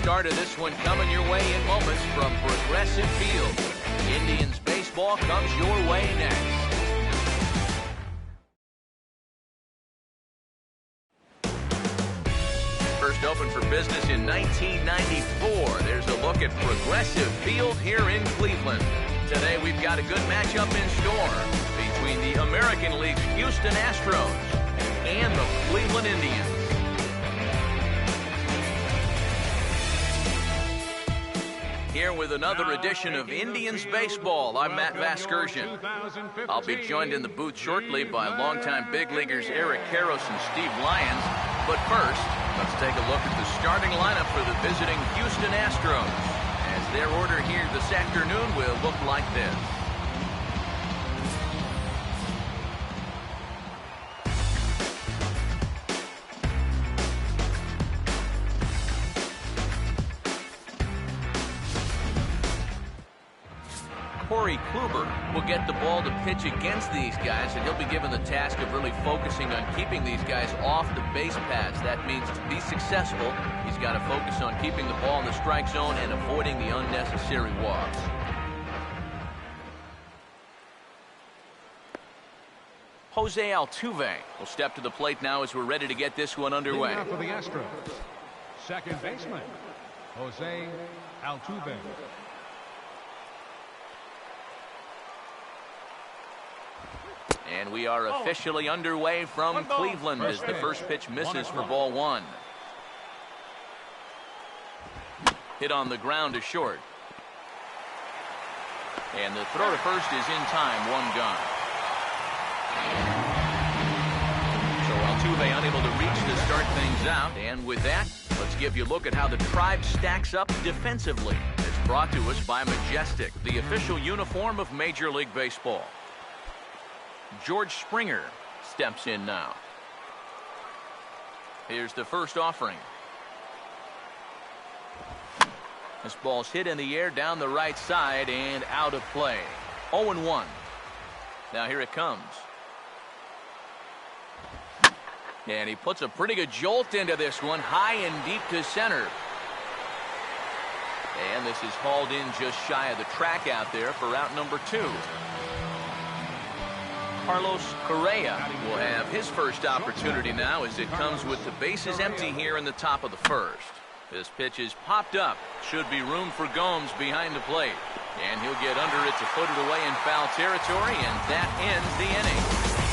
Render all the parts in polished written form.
start of this one coming your way in moments from Progressive Field. Indians baseball comes your way next. First opened for business in 1994. There's a look at Progressive Field here in Cleveland. Today we've got a good matchup in store between the American League's Houston Astros and the Cleveland Indians. Here with another edition of Indians Baseball, I'm Matt Vasgersian. I'll be joined in the booth shortly by longtime big leaguers Eric Karros and Steve Lyons. But first, let's take a look at the starting lineup for the visiting Houston Astros, as their order here this afternoon will look like this. Corey Kluber will get the ball to pitch against these guys, and he'll be given the task of really focusing on keeping these guys off the base paths. That means to be successful, he's got to focus on keeping the ball in the strike zone and avoiding the unnecessary walks. Jose Altuve will step to the plate now as we're ready to get this one underway. For the Astros, second baseman, Jose Altuve. And we are officially underway from Cleveland as the first pitch misses for ball one. Hit on the ground to short. And the throw to first is in time, one gone. So Altuve unable to reach to start things out. And with that, let's give you a look at how the Tribe stacks up defensively. It's brought to us by Majestic, the official uniform of Major League Baseball. George Springer steps in now. Here's the first offering. This ball's hit in the air down the right side and out of play. 0-1. Now here it comes. And he puts a pretty good jolt into this one, high and deep to center. And this is hauled in just shy of the track out there for out number 2. Carlos Correa will have his first opportunity now as it comes with the bases empty here in the top of the first. This pitch is popped up. Should be room for Gomes behind the plate. And he'll get under it to put it away in foul territory, and that ends the inning.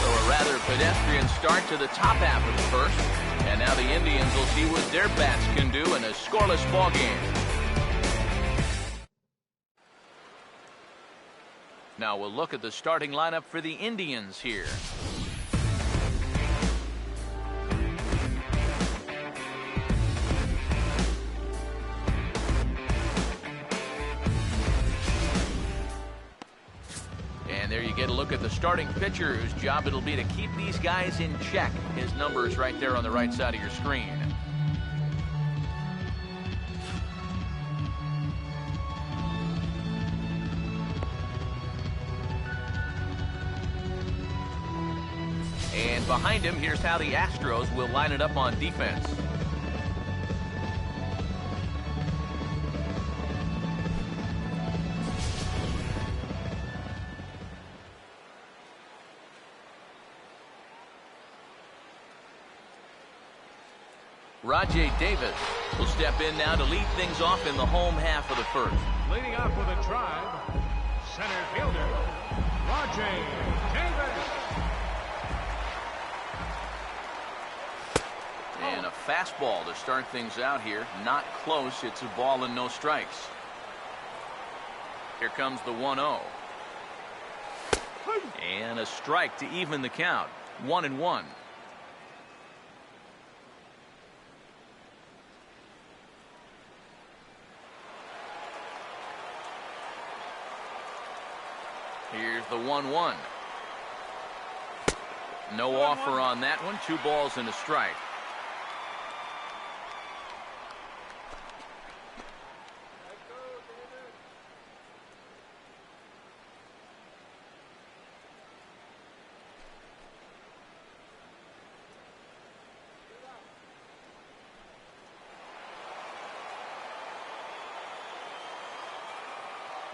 So a rather pedestrian start to the top half of the first. And now the Indians will see what their bats can do in a scoreless ball game. Now we'll look at the starting lineup for the Indians here. And there you get a look at the starting pitcher, whose job it'll be to keep these guys in check. His number is right there on the right side of your screen. And behind him, here's how the Astros will line it up on defense. Rajay Davis will step in now to lead things off in the home half of the first. Leading off for the Tribe, center fielder, Rajay Davis. And a fastball to start things out here. Not close. It's a ball and no strikes. Here comes the 1-0. And a strike to even the count. 1-1. Here's the 1-1. No offer on that one. 2 balls and a strike.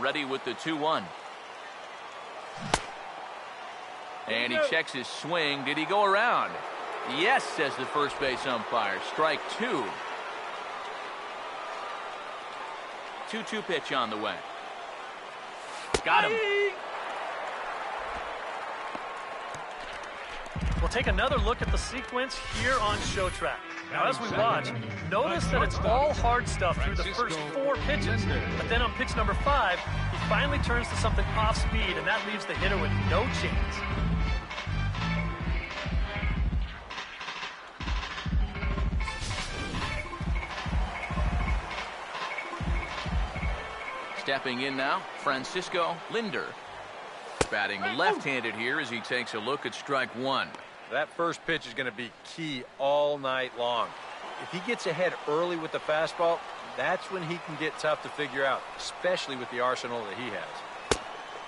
ready with the 2-1. And he checks his swing. Did he go around? Yes, says the first base umpire. Strike 2. 2-2 pitch on the way. Got him. We'll take another look at the sequence here on Show Track. Now, as we watch, notice that it's all hard stuff through the first 4 pitches. But then on pitch number 5, he finally turns to something off speed, and that leaves the hitter with no chance. Stepping in now, Francisco Linder. Batting left-handed here as he takes a look at strike 1. That first pitch is going to be key all night long. If he gets ahead early with the fastball, that's when he can get tough to figure out, especially with the arsenal that he has.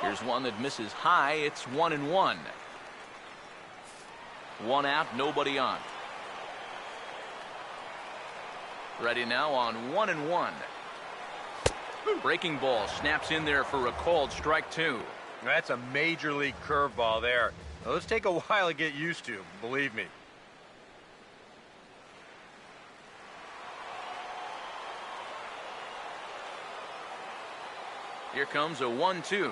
Here's one that misses high. It's 1-1. 1 out, nobody on. Ready now on 1-1. Breaking ball snaps in there for a called strike 2. That's a major league curveball there. Now, let's take a while to get used to, believe me. Here comes a 1-2.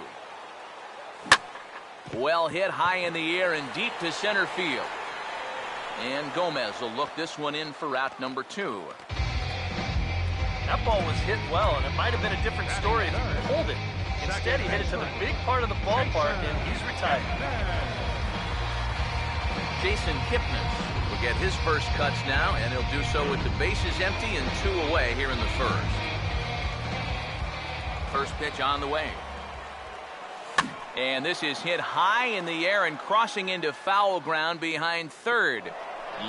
Well hit high in the air and deep to center field. And Gomez will look this one in for out number 2. That ball was hit well, and it might have been a different story if he pulled it. Instead, he hit it to the big part of the ballpark, and he's retired. Jason Kipnis will get his first cuts now, and he'll do so with the bases empty and 2 away here in the first. First pitch on the way. And this is hit high in the air and crossing into foul ground behind third.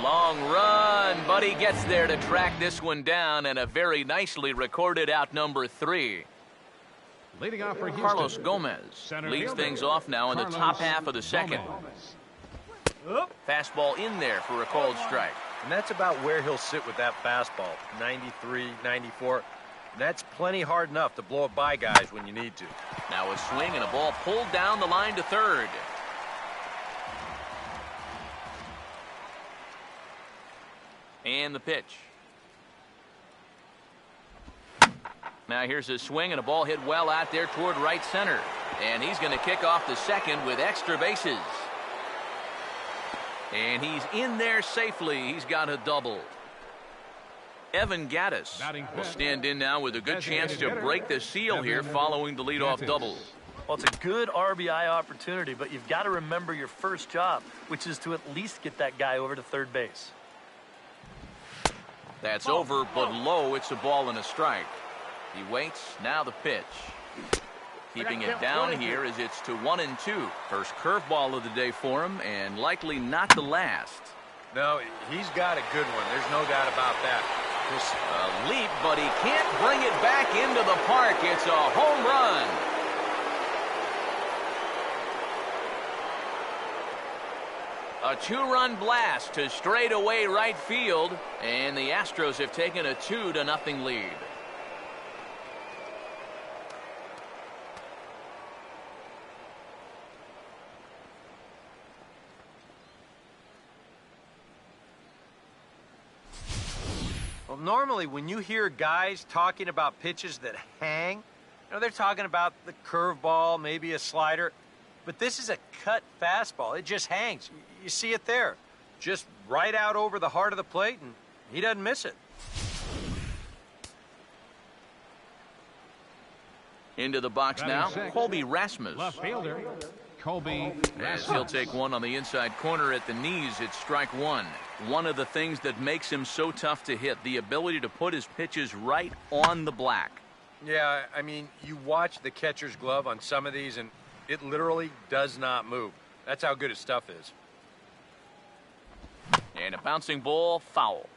Long run, but he gets there to track this one down, and a very nicely recorded out number 3. Leading off for Carlos Gomez leads things off now in the top half of the second. Fastball in there for a called strike. And that's about where he'll sit with that fastball, 93, 94. And that's plenty hard enough to blow it by guys when you need to. Now a swing and a ball pulled down the line to third. And the pitch. Now here's a swing and a ball hit well out there toward right center. And he's going to kick off the second with extra bases. And he's in there safely. He's got a double. Evan Gattis will stand in now with a good chance to break the seal here following the leadoff double. Well, it's a good RBI opportunity, but you've got to remember your first job, which is to at least get that guy over to third base. That's over, but low. It's a ball and a strike. He waits. Now the pitch. Keeping it down here as it's to 1-2. First curveball of the day for him, and likely not the last. No, he's got a good one. There's no doubt about that. A leap, but he can't bring it back into the park. It's a home run. A 2-run blast to straightaway right field, and the Astros have taken a 2-0 lead. Well, normally when you hear guys talking about pitches that hang, they're talking about the curveball, maybe a slider. But this is a cut fastball. It just hangs. You see it there. Just right out over the heart of the plate, and he doesn't miss it. Into the box now, Colby Rasmus. Left fielder, Colby As he'll take one on the inside corner at the knees. It's strike 1. One of the things that makes him so tough to hit, the ability to put his pitches right on the black. Yeah, I mean, you watch the catcher's glove on some of these, and it literally does not move. That's how good his stuff is. And a bouncing ball, foul.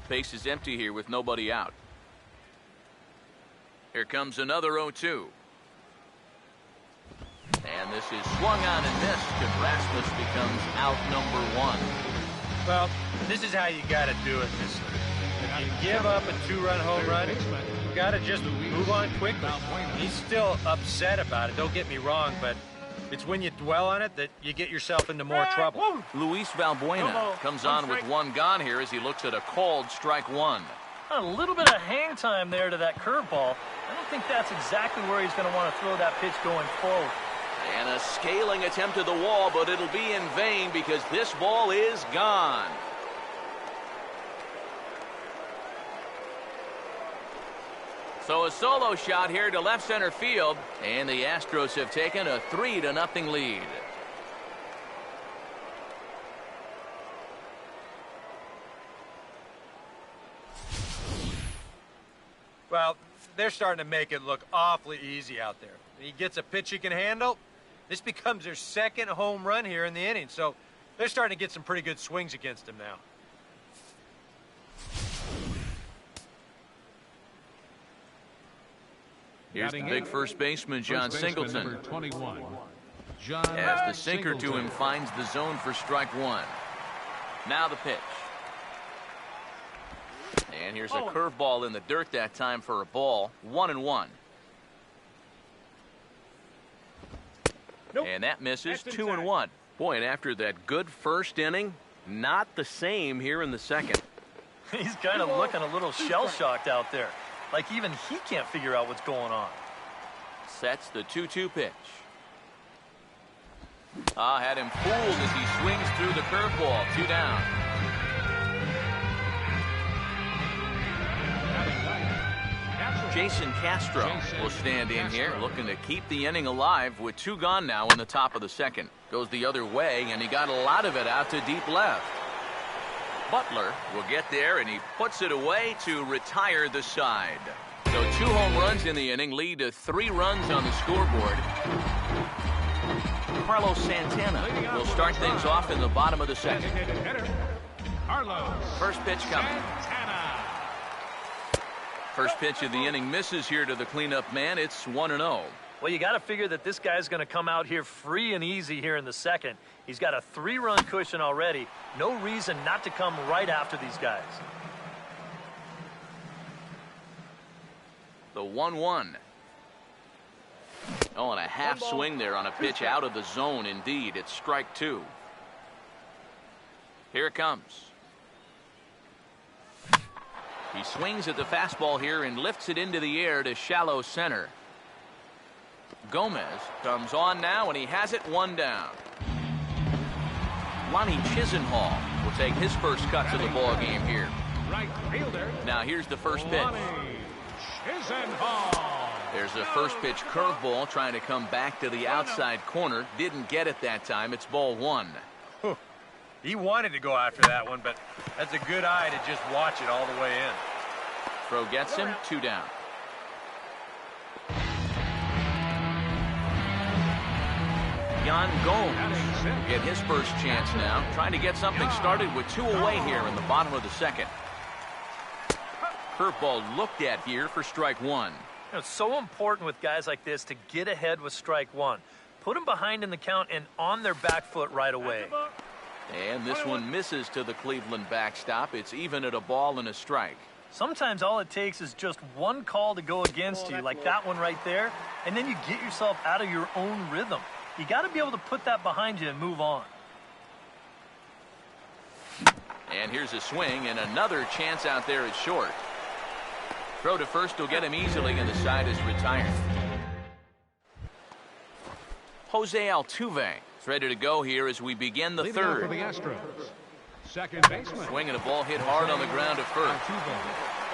Base is empty here with nobody out. Here comes another 0-2. And this is swung on and missed, because Rasmus becomes out number 1. Well, this is how you got to do it. If you give up a 2-run home run, got to just move on quickly. He's still upset about it, don't get me wrong, but it's when you dwell on it that you get yourself into more trouble. Luis Valbuena comes on with one gone here as he looks at a called strike one. A little bit of hang time there to that curveball. I don't think that's exactly where he's going to want to throw that pitch going forward. And a scaling attempt at the wall, but it'll be in vain because this ball is gone. So a solo shot here to left center field, and the Astros have taken a 3-0 lead. Well, they're starting to make it look awfully easy out there. He gets a pitch he can handle. This becomes their second home run here in the inning, so they're starting to get some pretty good swings against him now. Here's the big first baseman, John Singleton. As the sinker to him finds the zone for strike one. Now the pitch. And here's a curveball in the dirt that time for a ball. 1-1. And that misses. 2-1. Boy, and after that good first inning, not the same here in the second. He's kind of looking a little shell-shocked out there. Like even he can't figure out what's going on. Sets the 2-2 pitch. Had him fooled as he swings through the curveball. 2 down. Jason Castro will stand in here, looking to keep the inning alive with 2 gone now in the top of the second. Goes the other way, and he got a lot of it out to deep left. Butler will get there, and he puts it away to retire the side. So 2 home runs in the inning lead to 3 runs on the scoreboard. Carlos Santana will start things off in the bottom of the second. First pitch coming. First pitch of the inning misses here to the cleanup man. It's 1-0. Well, you got to figure that this guy's going to come out here free and easy here in the second. He's got a 3-run cushion already. No reason not to come right after these guys. The 1-1. Oh, and a half swing there on a pitch out of the zone. Indeed, it's strike 2. Here it comes. He swings at the fastball here and lifts it into the air to shallow center. Gomez comes on now, and he has it 1 down. Lonnie Chisenhall will take his first cut to the ball game here. Right fielder. Now here's the first pitch. There's a first pitch curveball trying to come back to the outside corner. Didn't get it that time. It's ball 1. He wanted to go after that one, but that's a good eye to just watch it all the way in. Throw gets him. 2 down. Yan Gomes will get his first chance now. Trying to get something started with 2 away here in the bottom of the second. Curveball looked at here for strike 1. It's so important with guys like this to get ahead with strike 1. Put them behind in the count and on their back foot right away. And this one misses to the Cleveland backstop. It's even at a ball and a strike. Sometimes all it takes is just one call to go against you, like that one right there, and then you get yourself out of your own rhythm. You got to be able to put that behind you and move on. And here's a swing, and another chance out there is short. Throw to first will get him easily, and the side is retired. Jose Altuve is ready to go here as we begin the third. For the Astros. Second baseman. Swing and a ball hit hard on the ground to first.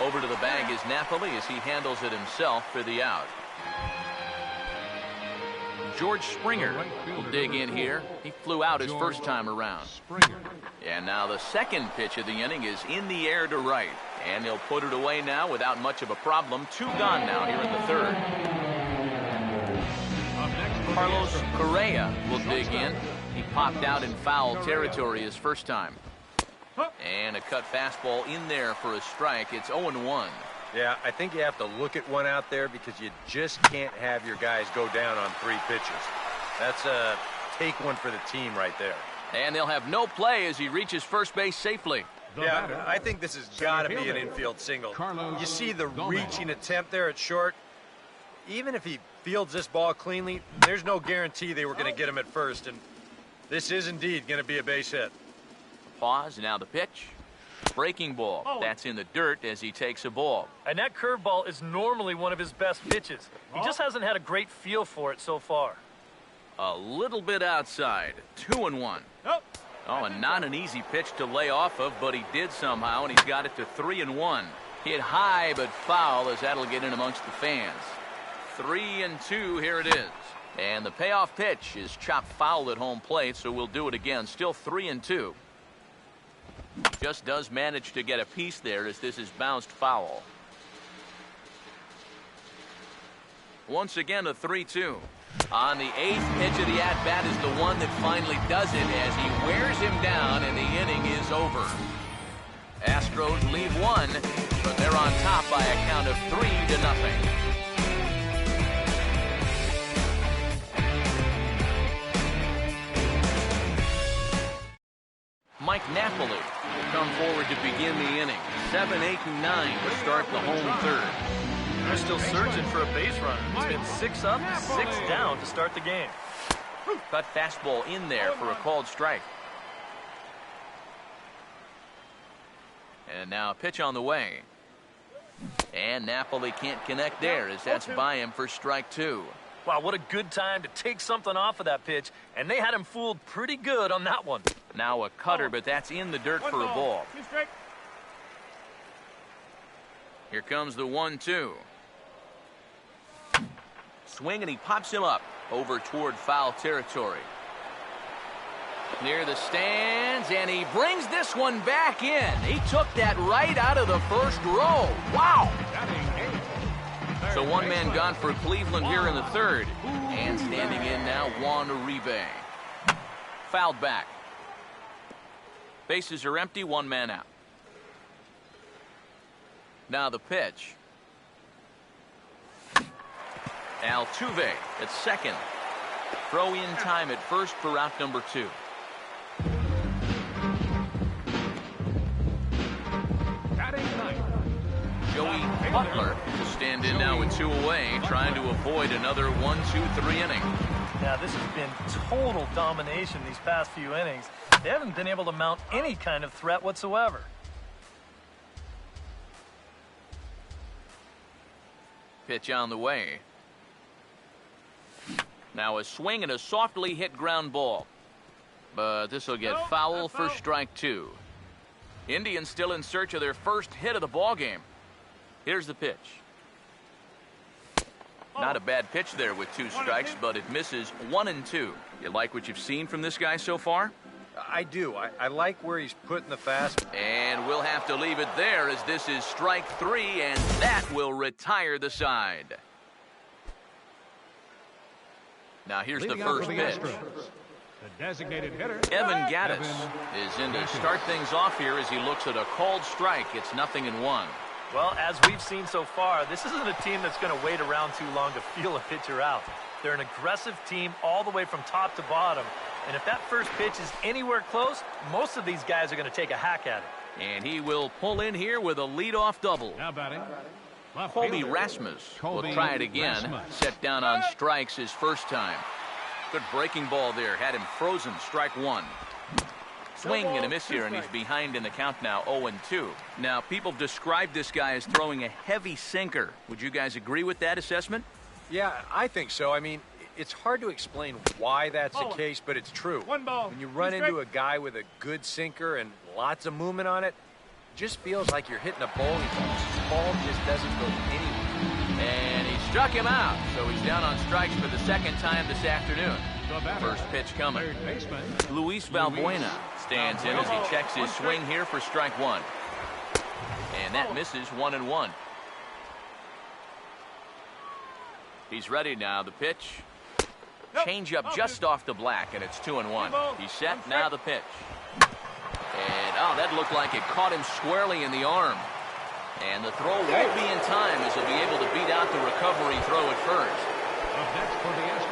Over to the bag is Napoli as he handles it himself for the out. George Springer will dig in here. He flew out his first time around. And now the second pitch of the inning is in the air to right. And he'll put it away now without much of a problem. 2 gone now here in the third. Carlos Correa will dig in. He popped out in foul territory his first time. And a cut fastball in there for a strike. It's 0-1. Yeah, I think you have to look at one out there because you just can't have your guys go down on 3 pitches. That's a take one for the team right there. And they'll have no play as he reaches first base safely. Yeah, I think this has got to be an infield single. You see the reaching attempt there at short. Even if he fields this ball cleanly, there's no guarantee they were going to get him at first, and this is indeed going to be a base hit. Pause, now the pitch. Breaking ball. That's in the dirt as he takes a ball. And that curveball is normally one of his best pitches. He just hasn't had a great feel for it so far. A little bit outside. 2-1. Oh, and not an easy pitch to lay off of, but he did somehow, and he's got it to 3-1. Hit high but foul, as that'll get in amongst the fans. 3-2, here it is. And the payoff pitch is chopped foul at home plate, so we'll do it again. Still 3-2. Just does manage to get a piece there as this is bounced foul. Once again, a 3-2. On the 8th pitch of the at-bat is the one that finally does it as he wears him down and the inning is over. Astros leave one, but they're on top by a count of 3-0. Mike Napoli will come forward to begin the inning. 7, 8, and 9 to start the home third. They're still searching for a base runner. It's been 6 up, 6 down to start the game. Cut fastball in there for a called strike. And now a pitch on the way. And Napoli can't connect there as that's by him for strike 2. Wow, what a good time to take something off of that pitch, and they had him fooled pretty good on that one. Now a cutter, but that's in the dirt for a ball. Here comes the 1-2. Swing, and he pops him up over toward foul territory. Near the stands, and he brings this one back in. He took that right out of the first row. Wow! So one man gone for Cleveland here in the third. And standing in now, Juan Uribe. Fouled back. Bases are empty, one man out. Now the pitch. Altuve at second. Throw in time at first for out number 2. Joey Butler will stand in now with 2 away, trying to avoid another 1-2-3 inning. Now, this has been total domination these past few innings. They haven't been able to mount any kind of threat whatsoever. Pitch on the way. Now a swing and a softly hit ground ball. But this will get foul for strike 2. Indians still in search of their first hit of the ball game. Here's the pitch. Not a bad pitch there with 2 strikes, but it misses 1-2. You like what you've seen from this guy so far? I do. I like where he's putting the fastball. And we'll have to leave it there as this is strike 3, and that will retire the side. Now here's the first pitch. The designated hitter, Evan Gattis is in to start things off here as he looks at a called strike. It's 0-1. Well, as we've seen so far, this isn't a team that's going to wait around too long to feel a pitcher out. They're an aggressive team all the way from top to bottom. And if that first pitch is anywhere close, most of these guys are going to take a hack at it. And he will pull in here with a leadoff double. now batting. Colby Rasmus will try it again. Set down on strikes his first time. Good breaking ball there. Had him frozen. Strike 1. Swing and a miss here, and he's behind in the count now, 0-2. Now, people describe this guy as throwing a heavy sinker. Would you guys agree with that assessment? Yeah, I think so. I mean, it's hard to explain why that's the case, but it's true. One ball. When you run into a guy with a good sinker and lots of movement on it, it just feels like you're hitting a bowling ball. The ball just doesn't go anywhere. And he struck him out, so he's down on strikes for the second time this afternoon. First pitch coming. Luis Valbuena stands in as he checks his swing here for strike 1. And that misses 1-1. He's ready now. The pitch. Change up just off the black, and it's 2-1. He's set. Now the pitch. And, oh, that looked like it caught him squarely in the arm. And the throw won't be in time as he'll be able to beat out the recovery throw at first.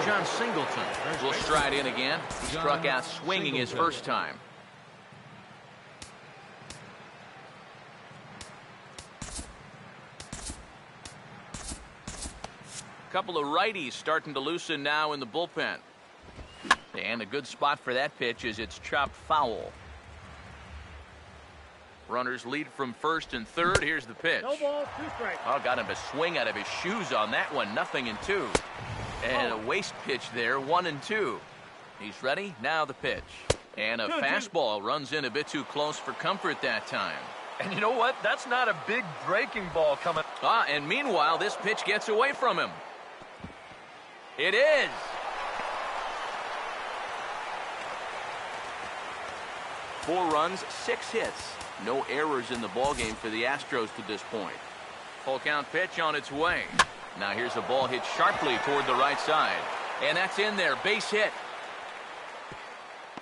John Singleton will stride in again. He struck out swinging his first time. Couple of righties starting to loosen now in the bullpen. And a good spot for that pitch as it's chopped foul. Runners lead from first and third. Here's the pitch. No ball, 2 strikes. Oh, got him a swing out of his shoes on that one. 0-2. And a waste pitch there. 1-2. He's ready. Now the pitch. And a fastball runs in a bit too close for comfort that time. And you know what? That's not a big breaking ball coming. And meanwhile, this pitch gets away from him. It is. Four runs, 6 hits. No errors in the ballgame for the Astros to this point. Full count pitch on its way. Now here's a ball hit sharply toward the right side. And that's in there. Base hit.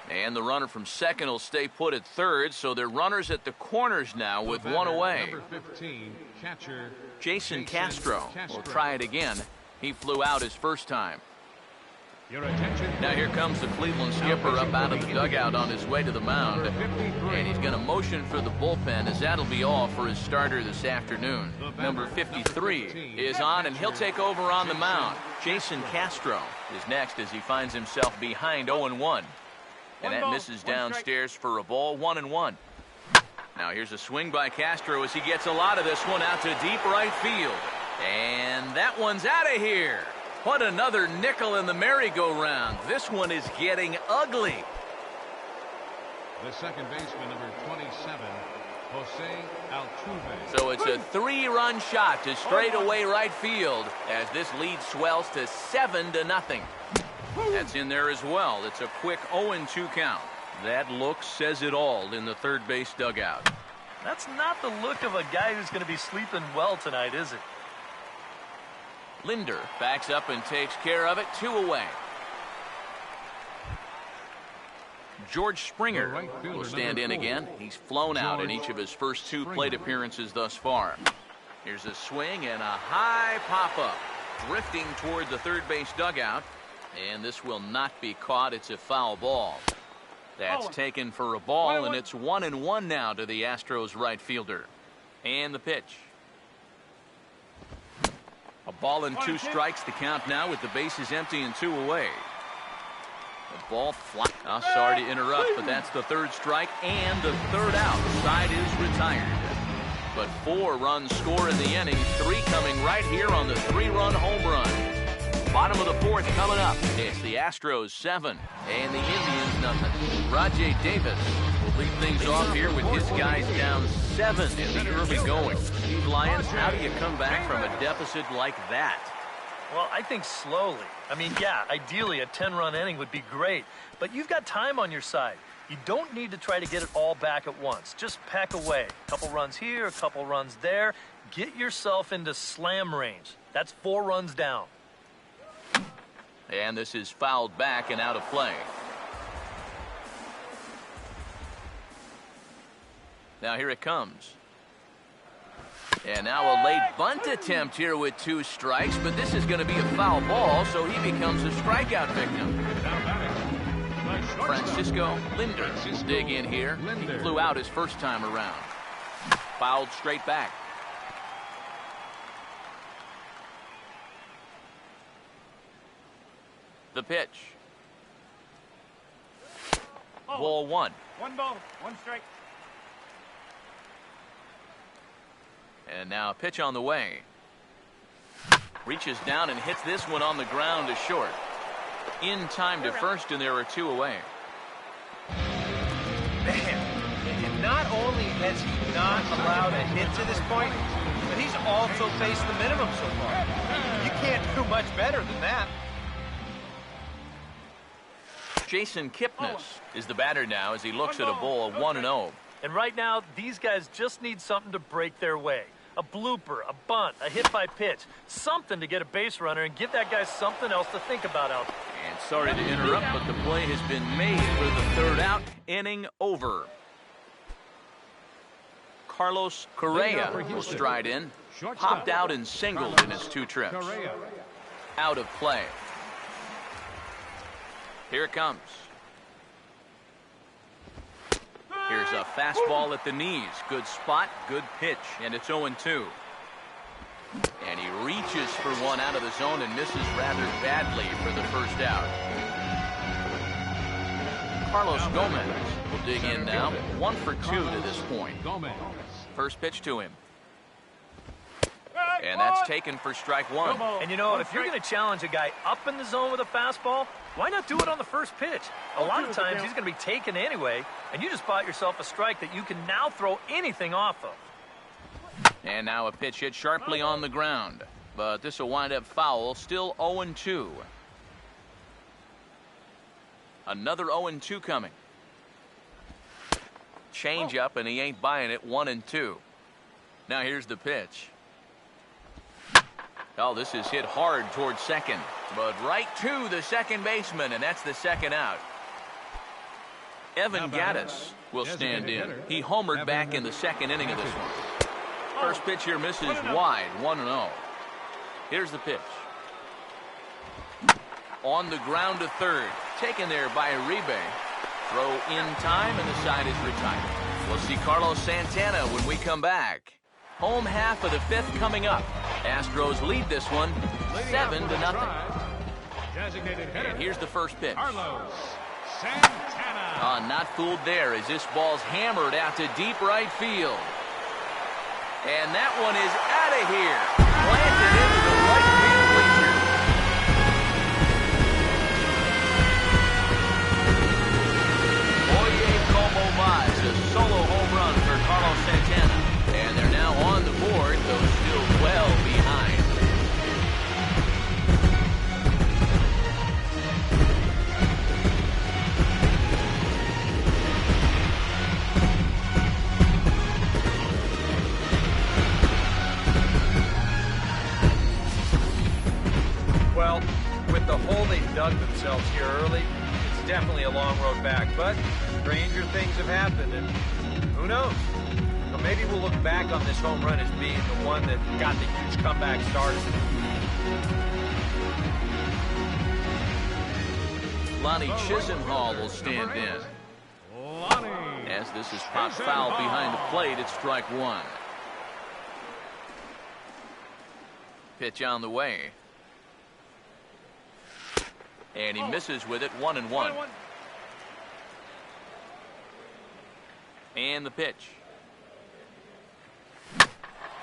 And the runner from second will stay put at third, so they're runners at the corners now with one away. Number 15, catcher Jason Castro will try it again. He flew out his first time. Your attention. Now here comes the Cleveland skipper up out of the dugout on his way to the mound. And he's going to motion for the bullpen, as that'll be all for his starter this afternoon. Number 53 is on, and he'll take over on the mound. Jason Castro is next as he finds himself behind 0-1. And that misses downstairs for a ball. 1-1. Now here's a swing by Castro as he gets a lot of this one out to deep right field. And that one's out of here. What another nickel in the merry-go-round. This one is getting ugly. The second baseman, number 27, Jose Altuve. So it's a 3-run shot to straightaway right field as this lead swells to 7-0. That's in there as well. It's a quick 0-2 count. That look says it all in the third base dugout. That's not the look of a guy who's going to be sleeping well tonight, is it? Linder backs up and takes care of it. 2 away. George Springer will stand in again. He's flown out in each of his first 2 plate appearances thus far. Here's a swing and a high pop-up. Drifting toward the third base dugout. And this will not be caught. It's a foul ball. That's taken for a ball, and it's 1-1 now to the Astros right fielder. And the pitch. A ball and 2 strikes, the count now with the bases empty and 2 away. The ball fly. Oh, sorry to interrupt, but that's the 3rd strike and the 3rd out. Side is retired. But 4 runs score in the inning, 3 coming right here on the 3-run home run. Bottom of the 4th coming up. It's the Astros 7 and the Indians nothing. Rajay Davis will lead things off here with his guys down 7 in the early going. Steve Lyons, how do you come back from a deficit like that? Well, I think slowly. I mean, yeah, ideally a 10-run inning would be great, but you've got time on your side. You don't need to try to get it all back at once. Just pack away. A couple runs here, a couple runs there. Get yourself into slam range. That's 4 runs down. And this is fouled back and out of play. Now here it comes. And now a late bunt attempt here with 2 strikes, but this is going to be a foul ball, so he becomes a strikeout victim. Francisco Linder will dig in here. He flew out his first time around. Fouled straight back. The pitch. Ball 1. 1 ball, 1 strike. And now a pitch on the way. Reaches down and hits this one on the ground to short. In time to first, and there are 2 away. Man, and not only has he not allowed a hit to this point, but he's also faced the minimum so far. You can't do much better than that. Jason Kipnis is the batter now as he looks at a ball 1-0. And right now, these guys just need something to break their way. A blooper, a bunt, a hit by pitch, something to get a base runner and give that guy something else to think about out there. And sorry to interrupt, but the play has been made for the 3rd out. Inning over. Carlos Correa will stride in. Popped out and singled in his 2 trips. Out of play. Here it comes. Here's a fastball at the knees. Good spot, good pitch, and it's 0-2. And he reaches for one out of the zone and misses rather badly for the first out. Carlos Gomez will dig in now. 1 for 2 to this point. First pitch to him. And that's taken for strike 1. And you know, if you're going to challenge a guy up in the zone with a fastball, why not do it on the first pitch? A lot of times he's going to be taken anyway, and you just bought yourself a strike that you can now throw anything off of. And now a pitch hit sharply on the ground. But this will wind up foul, still 0-2. Another 0-2 coming. Change up, and he ain't buying it. 1-2. Now here's the pitch. Oh, this is hit hard towards second, but right to the second baseman, and that's the second out. Evan Gattis will stand in. He homered back in the second inning of this one. First pitch here misses wide, 1-0. Here's the pitch. On the ground to third, taken there by Uribe. Throw in time, and the side is retired. We'll see Carlos Santana when we come back. Home half of the 5th coming up. Astros lead this one 7-0. And here's the first pitch. Carlos Santana. Not fooled there as this ball's hammered out to deep right field. And that one is out of here. Planted into the right field bleachers. Oye como vas, a solo home run for Carlos Santana. And they're now on the board, though still well behind. Well, with the hole they dug themselves here early, it's definitely a long road back. But stranger things have happened, and who knows? So maybe we'll look back on this home run as being the one that got the huge comeback started. Lonnie Chisenhall will stand in. As this is popped foul behind the plate, it's strike 1. Pitch on the way. And he misses with it, 1-1. And the pitch.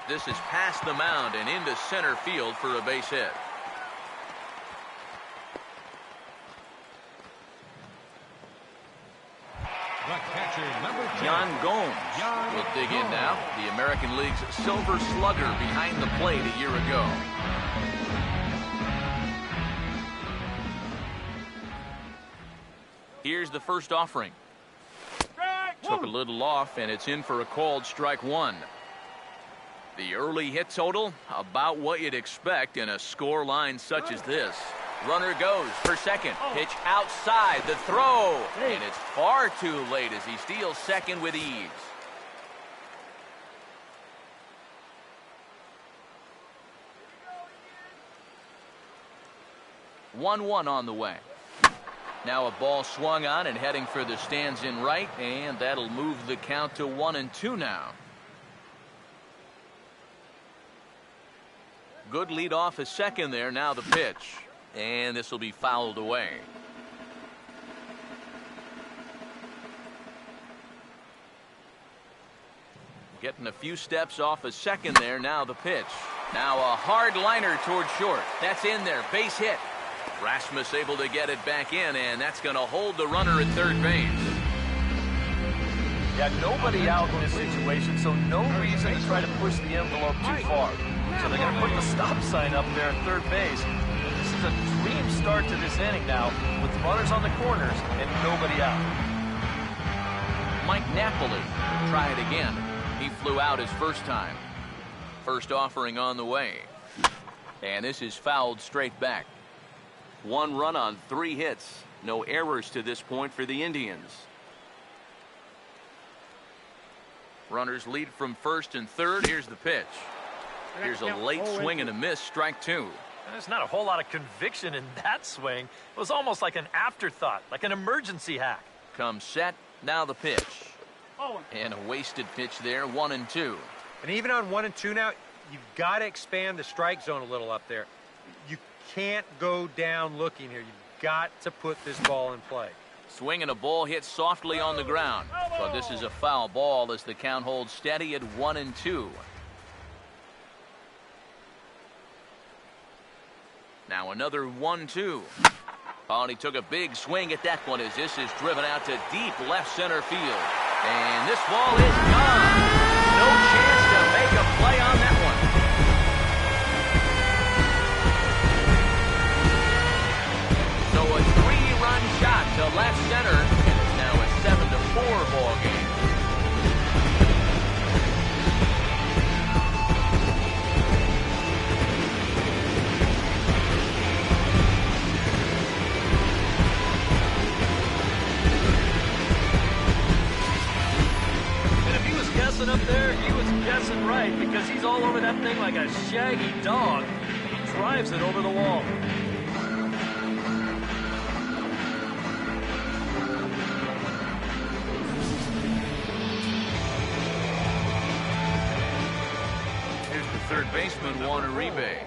This is past the mound and into center field for a base hit. Yan Gomes will dig in now. The American League's Silver Slugger behind the plate a year ago. Here's the first offering. Took a little off, and it's in for a called strike 1. The early hit total, about what you'd expect in a score line such as this. Runner goes for second. Pitch outside. The throw. And it's far too late as he steals second with ease. One on the way. Now a ball swung on and heading for the stands in right, and that'll move the count to 1-2 now. Good lead off a second there. Now the pitch. And this will be fouled away. Getting a few steps off a second there. Now the pitch. Now a hard liner toward short. That's in there. Base hit. Rasmus able to get it back in, and that's going to hold the runner at third base. Yeah, nobody out in this situation, so no reason to try to push the envelope too far. So they're going to put the stop sign up there at third base. This is a dream start to this inning now, with runners on the corners and nobody out. Mike Napoli will try it again. He flew out his first time. First offering on the way. And this is fouled straight back. 1 run on 3 hits. No errors to this point for the Indians. Runners lead from first and third. Here's the pitch. Here's a late swing and a miss, strike 2. There's not a whole lot of conviction in that swing. It was almost like an afterthought, like an emergency hack. Comes set, now the pitch. And a wasted pitch there, 1-2. And even on 1-2 now, you've got to expand the strike zone a little up there. You can't go down looking here. You've got to put this ball in play. Swinging a ball hit softly on the ground. But this is a foul ball as the count holds steady at 1-2. Now another 1-2. Oh, and he took a big swing at that one as this is driven out to deep left center field. And this ball is gone. No chance to make a play on that one. So a 3-run shot to left center, and it's now a 7-4 ball game. Up there, he was guessing right because he's all over that thing like a shaggy dog. He drives it over the wall. Here's the third baseman, Juan Uribe.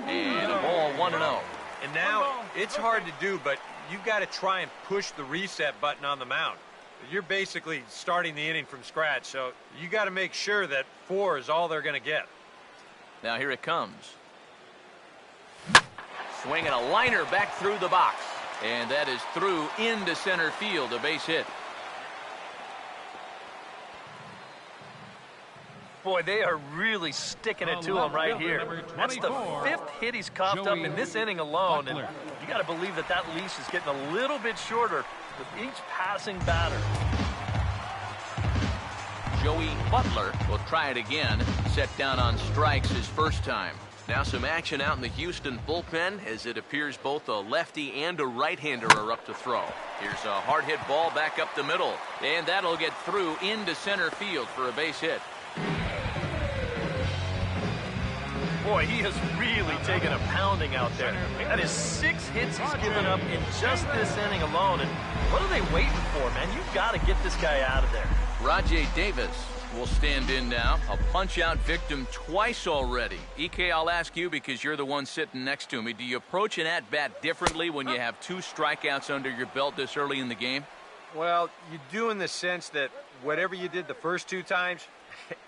And a ball 1-0. And now it's hard to do, but you've got to try and push the reset button on the mound. You're basically starting the inning from scratch, so you got to make sure that 4 is all they're going to get. Now here it comes. Swinging a liner back through the box. And that is through into center field, a base hit. Boy, they are really sticking it to him right here. That's the 5th hit he's coughed up in this inning alone, and you got to believe that that leash is getting a little bit shorter with each passing batter. Joey Butler will try it again. Set down on strikes his first time. Now some action out in the Houston bullpen as it appears both a lefty and a right-hander are up to throw. Here's a hard hit ball back up the middle, and that'll get through into center field for a base hit. Boy, he has really taken a pounding out there. That is 6 hits he's given up in just this inning alone. And what are they waiting for, man? You've got to get this guy out of there. Rajay Davis will stand in now. A punch-out victim twice already. EK, I'll ask you because you're the one sitting next to me. Do you approach an at-bat differently when you have 2 strikeouts under your belt this early in the game? Well, you do in the sense that whatever you did the first 2 times,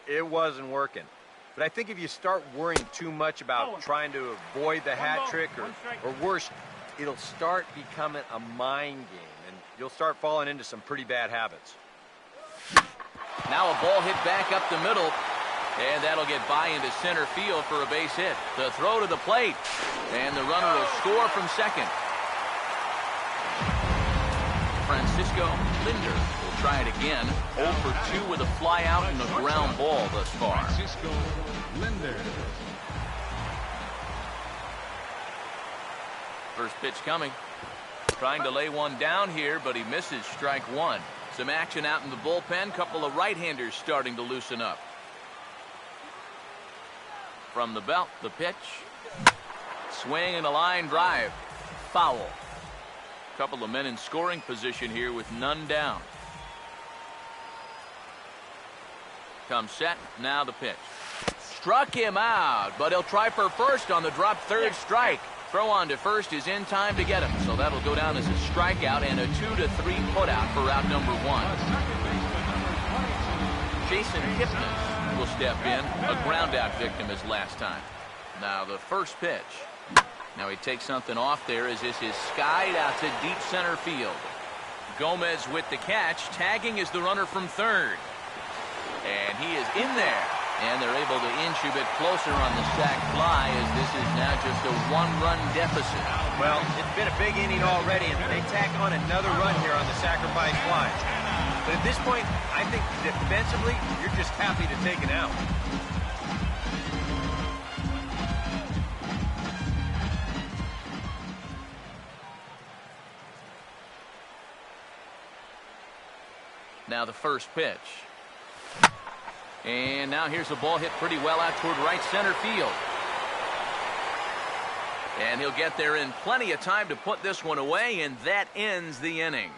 it wasn't working. But I think if you start worrying too much about trying to avoid the hat trick or worse, it'll start becoming a mind game, and you'll start falling into some pretty bad habits. Now a ball hit back up the middle, and that'll get by into center field for a base hit. The throw to the plate, and the runner will score from second. Francisco Linder will try it again. 0 for 2 with a fly out and a ground ball thus far. Francisco Linder. First pitch coming. Trying to lay one down here, but he misses strike 1. Some action out in the bullpen. Couple of right-handers starting to loosen up. From the belt, the pitch. Swing and a line drive. Foul. Couple of men in scoring position here with none down. Comes set. Now the pitch. Struck him out, but he'll try for first on the drop third strike. Throw on to first is in time to get him, so that'll go down as a strikeout and a 2-3 putout for out number 1. Jason Kipnis will step in, a ground out victim as last time. Now the first pitch. Now he takes something off there as this is skied out to deep center field. Gomez with the catch. Tagging is the runner from third. And he is in there. And they're able to inch a bit closer on the sac fly as this is now just a 1-run deficit. Well, it's been a big inning already, and they tack on another run here on the sacrifice fly. But at this point, I think defensively, you're just happy to take it out. Now the first pitch. And now here's a ball hit pretty well out toward right center field. And he'll get there in plenty of time to put this one away, and that ends the inning.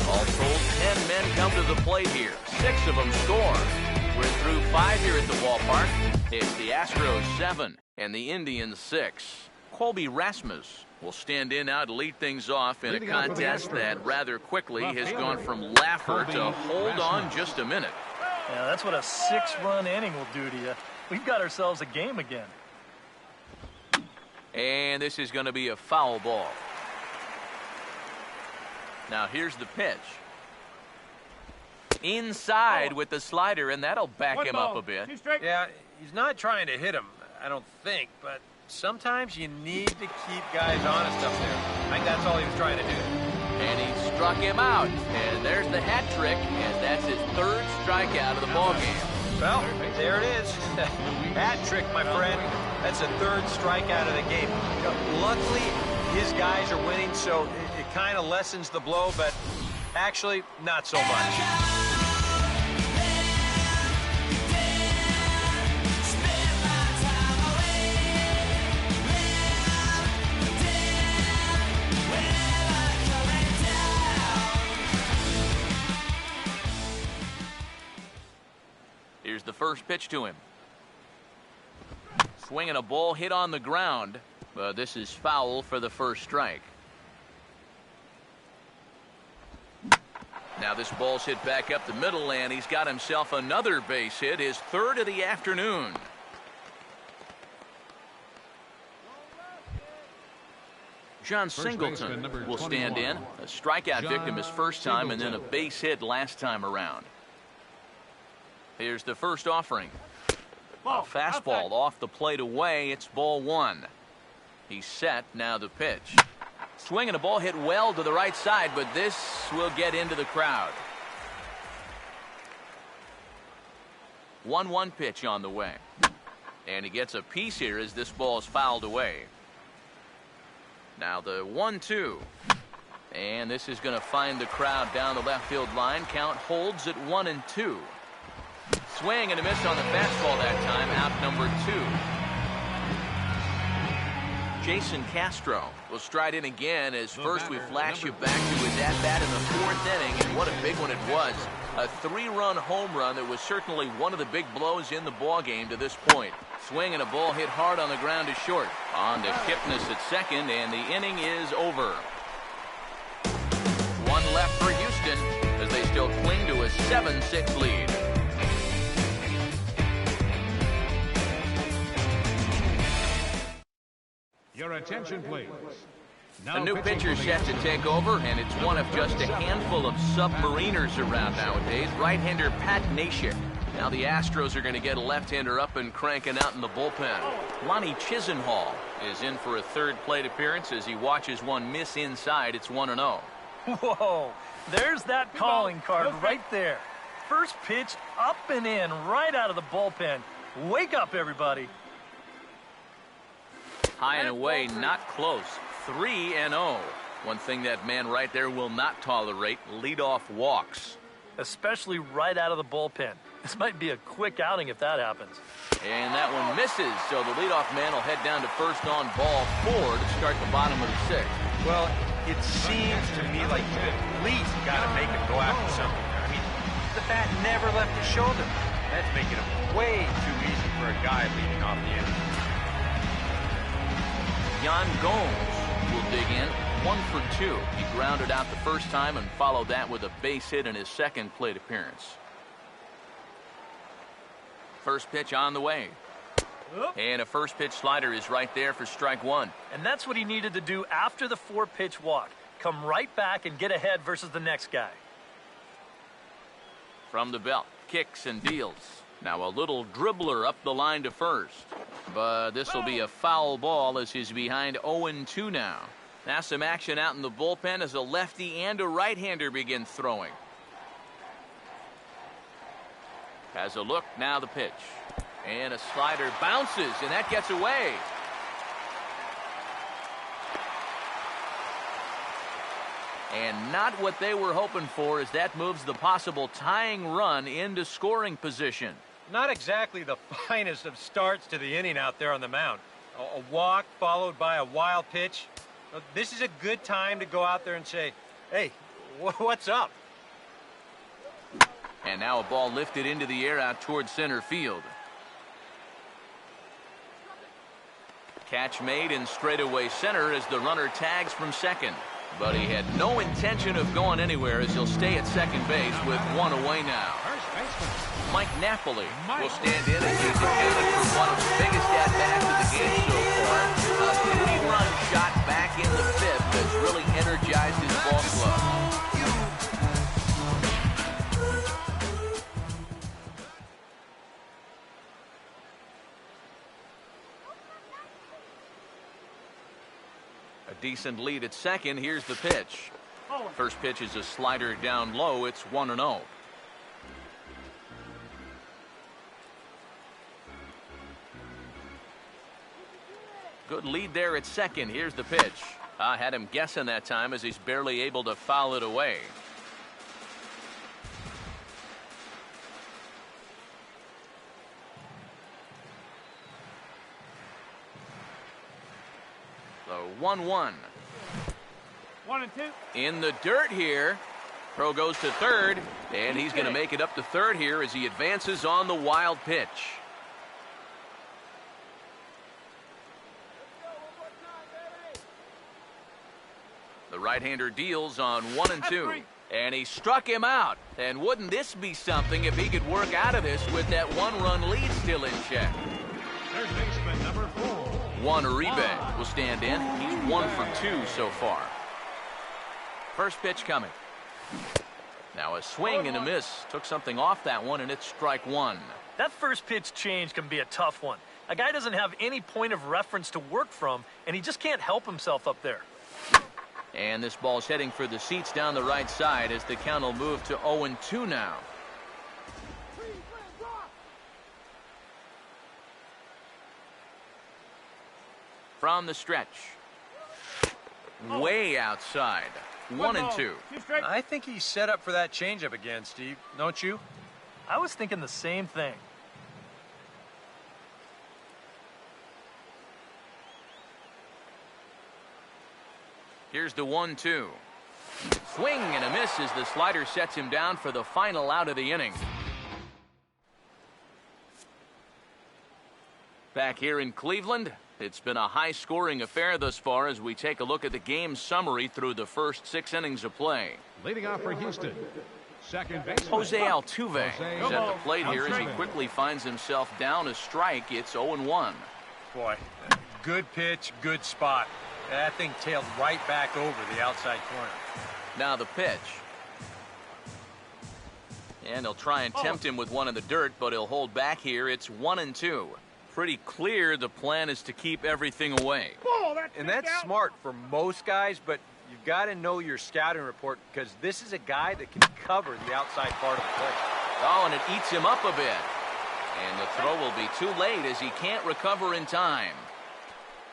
All told, 10 men come to the plate here. 6 of them score. We're through 5 here at the ballpark. It's the Astros 7 and the Indians 6. Colby Rasmus will stand in now to lead things off in a contest that rather quickly has gone from laugher to hold on just a minute. Yeah, that's what a 6-run inning will do to you. We've got ourselves a game again. And this is going to be a foul ball. Now here's the pitch. Inside with the slider, and that'll back him up a bit. Yeah, he's not trying to hit him, I don't think, but sometimes you need to keep guys honest up there. I think that's all he was trying to do. And he struck him out. And there's the hat trick, and that's his 3rd strikeout of the ball game. Well, there it is. Hat trick, my friend. That's a 3rd strikeout of the game. You know, luckily, his guys are winning, so it kind of lessens the blow, but actually, not so much. Here's the first pitch to him. Swinging a ball hit on the ground, but this is foul for the first strike. Now this ball's hit back up the middle, and he's got himself another base hit, his 3rd of the afternoon. John Singleton will stand in. A strikeout victim his first time, and then a base hit last time around. Here's the first offering. A fastball off the plate away. It's ball 1. He's set. Now the pitch. Swinging a ball hit well to the right side, but this will get into the crowd. 1-1 pitch on the way. And he gets a piece here as this ball is fouled away. Now the 1-2. And this is going to find the crowd down the left field line. Count holds at 1-2. Swing and a miss on the fastball that time. Out number 2. Jason Castro will stride in again as first we flash you back to his at-bat in the 4th inning, and what a big one it was. A 3-run home run that was certainly one of the big blows in the ball game to this point. Swing and a ball hit hard on the ground to short. On to Kipnis at second, and the inning is over. 1 left for Houston as they still cling to a 7-6 lead. Your attention, please. A new pitcher set to take over, and it's one of just a handful of submariners around nowadays. Right-hander Pat Neshek. Now the Astros are going to get a left-hander up and cranking out in the bullpen. Lonnie Chisenhall is in for a 3rd plate appearance as he watches one miss inside. It's 1-0. Whoa, there's that calling card right there. First pitch up and in right out of the bullpen. Wake up, everybody. High and away, not close. 3-0. One thing that man right there will not tolerate, leadoff walks. Especially right out of the bullpen. This might be a quick outing if that happens. And that one misses, so the leadoff man will head down to first on ball 4 to start the bottom of the 6th. Well, it seems to me like you at least got to make him go after something. I mean, the bat never left his shoulder. That's making it way too easy for a guy leading off the inning. Yan Gomes will dig in. 1 for 2. He grounded out the first time and followed that with a base hit in his 2nd plate appearance. First pitch on the way. And a first pitch slider is right there for strike 1. And that's what he needed to do after the 4-pitch walk. Come right back and get ahead versus the next guy. From the belt, kicks and deals. Now a little dribbler up the line to first. But this will be a foul ball as he's behind 0-2 now. Now some action out in the bullpen as a lefty and a right-hander begin throwing. Has a look, now the pitch. And a slider bounces, and that gets away. And not what they were hoping for, as that moves the possible tying run into scoring position. Not exactly the finest of starts to the inning out there on the mound. A walk followed by a wild pitch. This is a good time to go out there and say, hey, what's up? And now a ball lifted into the air out towards center field. Catch made in straightaway center as the runner tags from second. But he had no intention of going anywhere as he'll stay at second base with one away now. Mike Napoli will stand in as he's accounted for one of the biggest at-bats of the game so far. A 3-run shot back in the fifth has really energized his ball club. A decent lead at second. Here's the pitch. First pitch is a slider down low. It's 1-0. Good lead there at second. Here's the pitch. I had him guessing that time as he's barely able to foul it away. So 1-1. 1-2. In the dirt here. Throw goes to third, and he's going to make it up to third here as he advances on the wild pitch. The right-hander deals on 1-2, and he struck him out. And wouldn't this be something if he could work out of this with that one-run lead still in check? Third baseman number 4. Juan Uribe will stand in. He's 1 for 2 so far. First pitch coming. Now a swing and a miss. Took something off that one, and it's strike one. That first pitch change can be a tough one. A guy doesn't have any point of reference to work from, and he just can't help himself up there. And this ball's heading for the seats down the right side as the count will move to 0-2 now. From the stretch. Way outside. 1-2. I think he's set up for that changeup again, Steve. Don't you? I was thinking the same thing. Here's the 1-2. Swing and a miss as the slider sets him down for the final out of the inning. Back here in Cleveland, it's been a high-scoring affair thus far as we take a look at the game summary through the first 6 innings of play. Leading off for Houston, second baseman Jose Altuve is at the plate here as he quickly finds himself down a strike. It's 0-1. Boy, good pitch, good spot. That thing tailed right back over the outside corner. Now the pitch. And they'll try and tempt him with one in the dirt, but he'll hold back here. It's 1-2. Pretty clear the plan is to keep everything away. And that's smart for most guys, but you've got to know your scouting report because this is a guy that can cover the outside part of the plate. Oh, and it eats him up a bit. And the throw will be too late as he can't recover in time.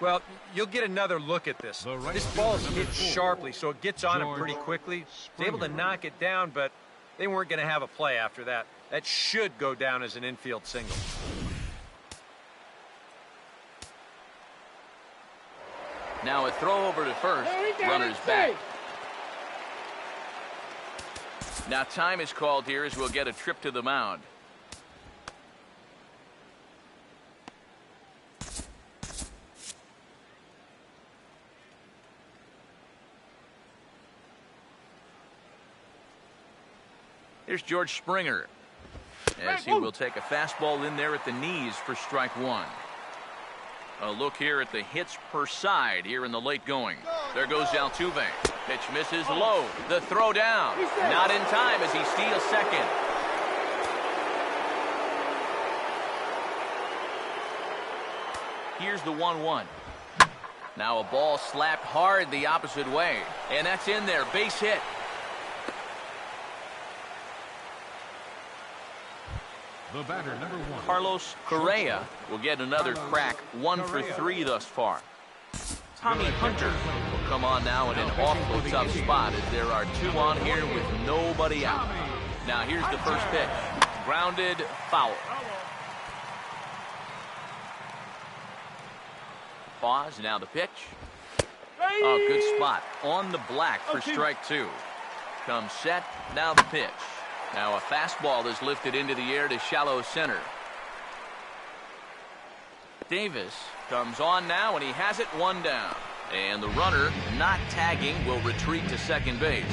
Well, you'll get another look at this. This ball's hit sharply, so it gets on him pretty quickly. He's able to knock it down, but they weren't going to have a play after that. That should go down as an infield single. Now a throw over to first. Runner's back. Now time is called here as we'll get a trip to the mound. Here's George Springer as he will take a fastball in there at the knees for strike one. A look here at the hits per side here in the late going. There goes Altuve. Pitch misses low. The throw down. Not in time as he steals second. Here's the 1-1. Now a ball slapped hard the opposite way. And that's in there. Base hit. The batter, number 1. Carlos Correa will get another crack. 1 for 3 thus far. Tommy Hunter will come on now in an awful tough spot as there are 2 on here with nobody out. Now here's the first pitch. Grounded foul. Pause. Now the pitch. Oh, good spot. On the black for strike 2. Comes set. Now the pitch. Now a fastball is lifted into the air to shallow center. Davis comes on now, and he has it one down. And the runner, not tagging, will retreat to second base.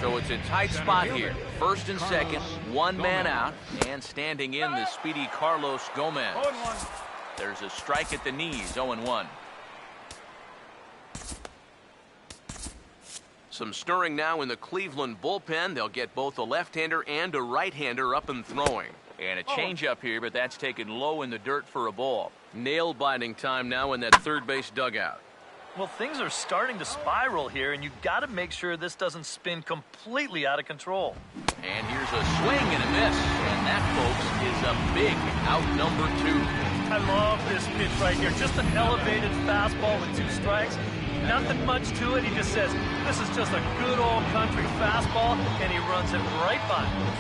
So it's a tight spot here. First and second, one man out, and standing in the speedy Carlos Gomez. There's a strike at the knees, 0-1. Some stirring now in the Cleveland bullpen. They'll get both a left-hander and a right-hander up and throwing. And a changeup here, but that's taken low in the dirt for a ball. Nail-biting time now in that third base dugout. Well, things are starting to spiral here, and you've got to make sure this doesn't spin completely out of control. And here's a swing and a miss. And that, folks, is a big out number 2. I love this pitch right here. Just an elevated fastball with 2 strikes. Nothing much to it. He just says, this is just a good old country fastball, and he runs it right by him.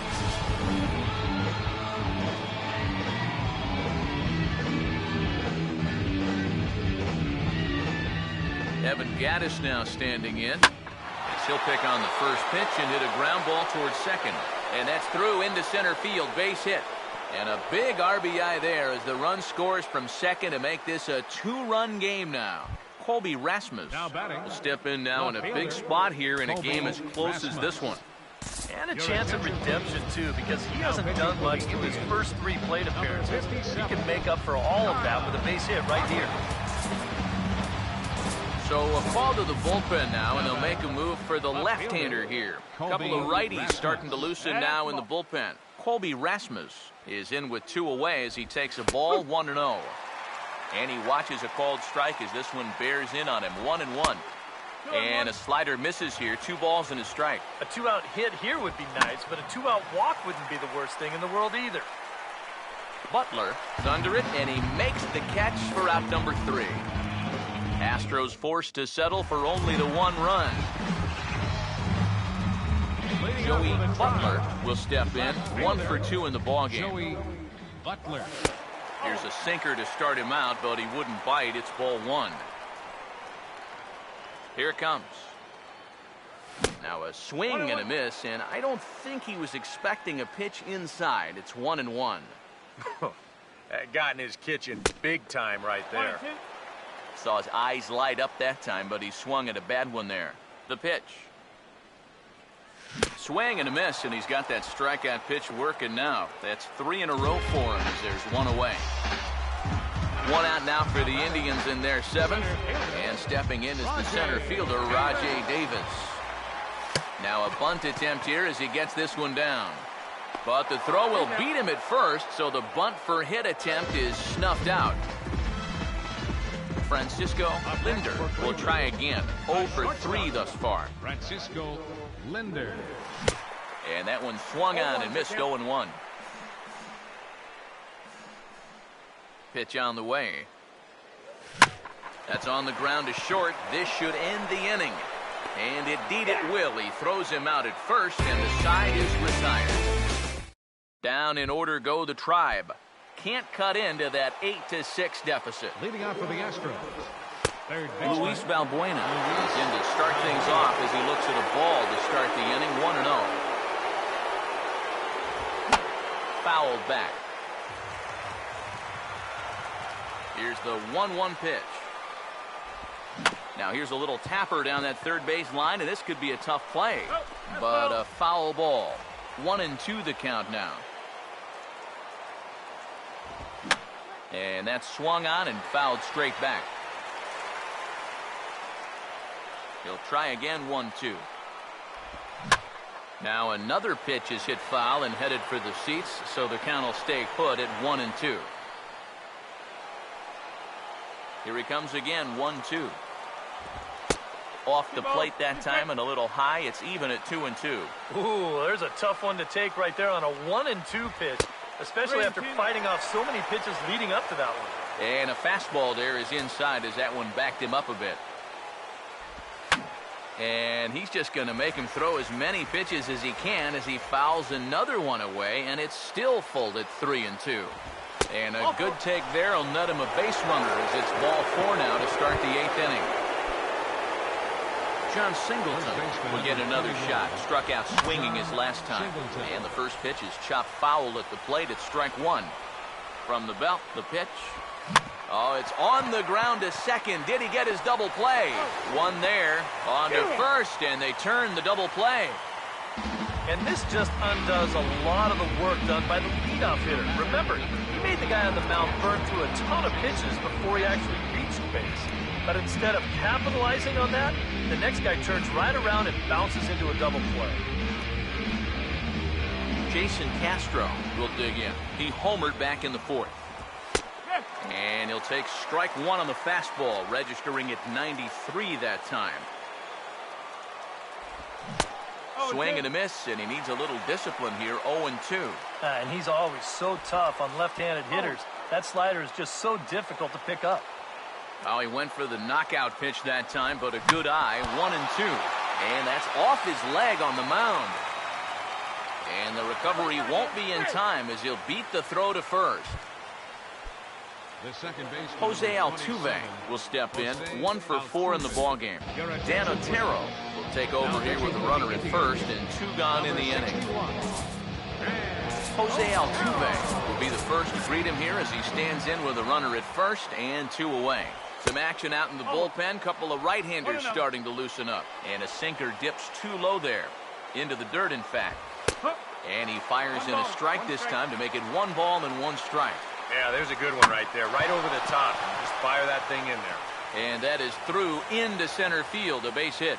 Evan Gaddis now standing in. As he'll pick on the first pitch and hit a ground ball towards second. And that's through into center field. Base hit. And a big RBI there as the run scores from second to make this a 2-run game now. Colby Rasmus will step in now in a big spot here in a game as close as this one. And a chance of redemption, too, because he hasn't done much through his first 3 plate appearances. He can make up for all of that with a base hit right here. So a call to the bullpen now, and they'll make a move for the left-hander here. A couple of righties starting to loosen now in the bullpen. Colby Rasmus is in with 2 away as he takes a ball 1-0. And he watches a called strike as this one bears in on him. 1-1. And a slider misses here. 2 balls and a strike. A 2-out hit here would be nice, but a 2-out walk wouldn't be the worst thing in the world either. Butler is under it, and he makes the catch for out number 3. Astros forced to settle for only the 1 run. Joey Butler will step in. 1 for 2 in the ballgame. Joey Butler. Here's a sinker to start him out, but he wouldn't bite. It's ball 1. Here it comes. Now a swing and a miss, and I don't think he was expecting a pitch inside. It's 1-1. That got in his kitchen big time right there. Saw his eyes light up that time, but he swung at a bad one there. The pitch. Swing and a miss, and he's got that strikeout pitch working now. That's 3 in a row for him as there's 1 away. 1 out now for the Indians in their 7th. And stepping in is the center fielder, Rajay Davis. Now a bunt attempt here as he gets this one down. But the throw will beat him at first, so the bunt for hit attempt is snuffed out. Francisco Linder will try again. 0 for 3 thus far. Francisco Linder. And that one swung on and missed. 0-1. Pitch on the way. That's on the ground to short. This should end the inning. And indeed it will. He throws him out at first, and the side is retired. Down in order go the Tribe. Can't cut into that 8-6 deficit. Leading off for the Astros. Third Luis Valbuena is in to start things off as he looks at a ball to start the inning. 1-0. Fouled back. Here's the 1-1 pitch. Now here's a little tapper down that third base line, and this could be a tough play. But a foul ball. 1-2 the count now. And that's swung on and fouled straight back. He'll try again. 1-2. Now another pitch is hit foul and headed for the seats, so the count will stay put at 1-2. Here he comes again. 1-2. Off the plate that time and a little high. It's even at 2-2. Ooh, there's a tough one to take right there on a 1-2 pitch, especially after fighting off so many pitches leading up to that one. And a fastball there is inside as that one backed him up a bit. And he's just going to make him throw as many pitches as he can as he fouls another one away, and it's still full at 3-2. And a good take there will net him a base runner as it's ball 4 now to start the 8th inning. John Singleton will get another shot. Struck out swinging his last time. And the first pitch is chopped foul at the plate. It's strike one. From the belt, the pitch. Oh, it's on the ground to second. Did he get his double play? One there. On to first, and they turn the double play. And this just undoes a lot of the work done by the leadoff hitter. Remember, he made the guy on the mound burn through a ton of pitches before he actually reached base. But instead of capitalizing on that, the next guy turns right around and bounces into a double play. Jason Castro will dig in. He homered back in the fourth. And he'll take strike one on the fastball, registering at 93 that time. Swing and a miss, and he needs a little discipline here, 0-2. And he's always so tough on left-handed hitters. That slider is just so difficult to pick up. Oh, he went for the knockout pitch that time, but a good eye, 1-2. And that's off his leg on the mound. And the recovery won't be in time as he'll beat the throw to first. Jose Altuve will step in, 1 for 4 in the ballgame. Dan Otero will take over here with a runner at first and 2 gone in the inning. Jose Altuve will be the first to greet him here as he stands in with a runner at first and 2 away. Some action out in the bullpen, couple of right-handers starting to loosen up. And a sinker dips too low there, into the dirt in fact. And he fires in a strike this time to make it 1 ball and 1 strike. Yeah, there's a good one right there, right over the top. Just fire that thing in there. And that is through into center field, a base hit.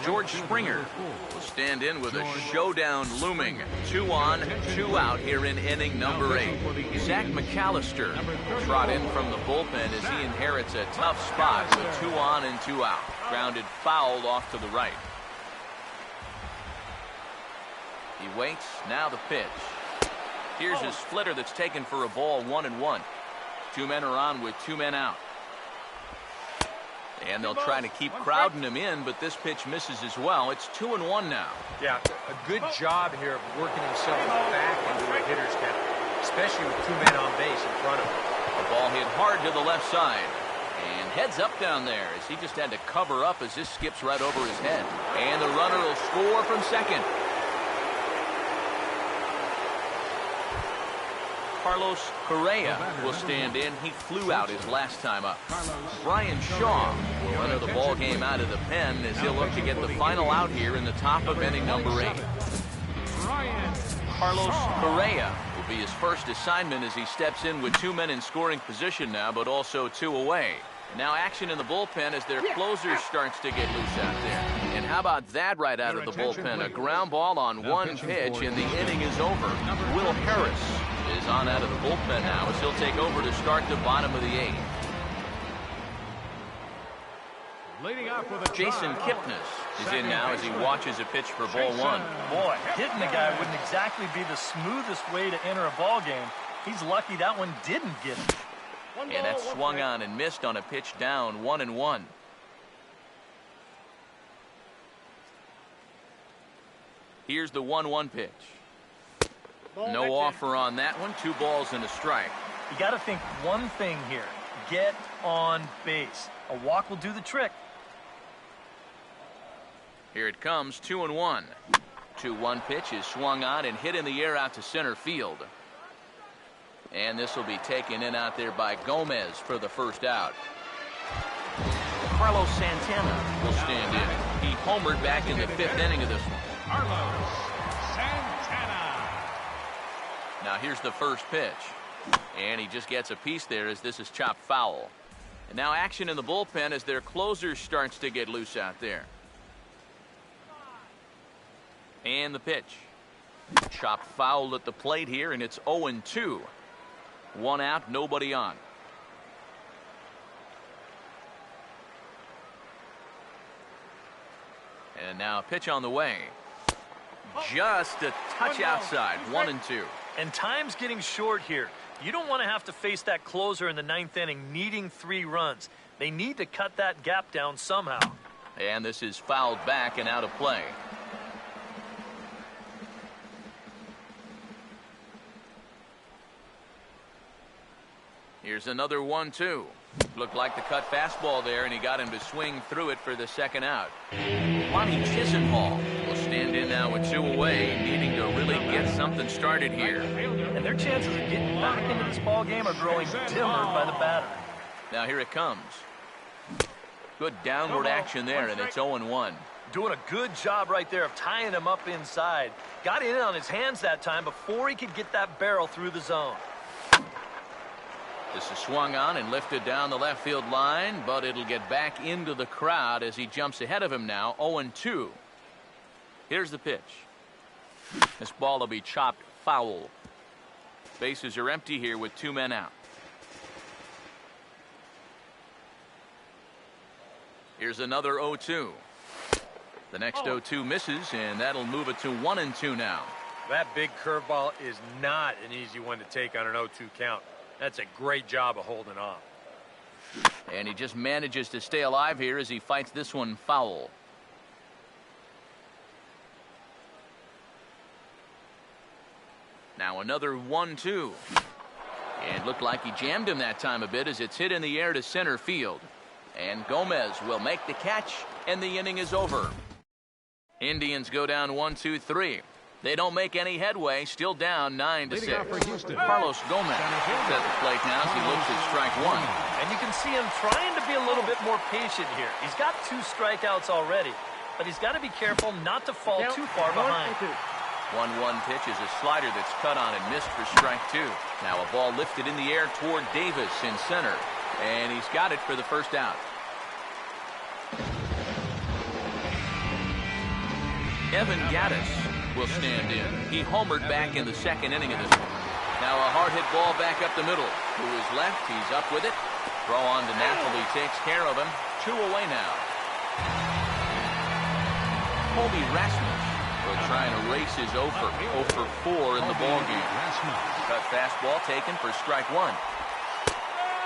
George Springer will stand in with a showdown looming. 2 on, 2 out here in inning number 8. Zach McAllister will trot in from the bullpen as he inherits a tough spot with 2 on and 2 out. Grounded foul off to the right. He waits, now the pitch. Here's his splitter that's taken for a ball, 1-1. 2 men are on with 2 men out. And they'll try to keep crowding him in, but this pitch misses as well. It's 2-1 now. Yeah, a good job here of working himself back into a hitter's count, especially with 2 men on base in front of him. The ball hit hard to the left side. And heads up down there as he just had to cover up as this skips right over his head. And the runner will score from second. Carlos Correa will stand in. He flew out his last time up. Brian Shaw will enter the ball game out of the pen as he'll look to get the final out here in the top of inning number 8. Carlos Correa will be his first assignment as he steps in with 2 men in scoring position now, but also 2 away. Now action in the bullpen as their closer starts to get loose out there. And how about that right out of the bullpen? A ground ball on 1 pitch and the inning is over. Will Harris is on out of the bullpen now as he'll take over to start the bottom of the 8th. Jason Kipnis is in now as he watches a pitch for ball 1. Boy, hitting the guy wouldn't exactly be the smoothest way to enter a ball game. He's lucky that one didn't get him. And that swung on and missed on a pitch down, 1-1. Here's the 1-1 pitch. No offer on that one. 2 balls and a strike. You got to think one thing here. Get on base. A walk will do the trick. Here it comes, 2-1. 2-1 pitch is swung on and hit in the air out to center field. And this will be taken in out there by Gomez for the first out. Carlos Santana will stand in. He homered back in the 5th inning of this one. Carlos Santana. Now here's the first pitch. And he just gets a piece there as this is chopped foul. And now action in the bullpen as their closer starts to get loose out there. And the pitch. Chopped foul at the plate here, and it's 0-2. 1 out, nobody on. And now a pitch on the way. Just a touch outside, 1-2. And time's getting short here. You don't want to have to face that closer in the 9th inning needing 3 runs. They need to cut that gap down somehow. And this is fouled back and out of play. Here's another 1-2. Looked like the cut fastball there, and he got him to swing through it for the second out. Lonnie Chisenhall will stand in now with 2 away, needing to really get something started here. And their chances of getting back into this ball game are growing dimmer by the batter. Now here it comes. Good downward action there, and it's 0-1. Doing a good job right there of tying him up inside. Got in on his hands that time before he could get that barrel through the zone. This is swung on and lifted down the left field line, but it'll get back into the crowd as he jumps ahead of him now, 0-2. Here's the pitch. This ball will be chopped foul. Bases are empty here with 2 men out. Here's another 0-2. The next 0-2 misses, and that'll move it to 1-2 now. That big curveball is not an easy one to take on an 0-2 count. That's a great job of holding off. And he just manages to stay alive here as he fights this one foul. Now another 1-2. And looked like he jammed him that time a bit as it's hit in the air to center field. And Gomez will make the catch, and the inning is over. Indians go down 1-2-3. They don't make any headway, still down 9-6. Carlos Gomez is at the plate now as he looks at strike 1. And you can see him trying to be a little bit more patient here. He's got 2 strikeouts already, but he's got to be careful not to fall too far behind. 1-1 pitch is a slider that's cut on and missed for strike 2. Now a ball lifted in the air toward Davis in center, and he's got it for the first out. Evan Gattis will stand in. He homered back in the second inning of this one. Now a hard hit ball back up the middle. To his left, he's up with it. Throw on to Napoli takes care of him. 2 away now. Colby Rasmus will try and erase his 0 for 4 in the ballgame. Cut fastball taken for strike 1.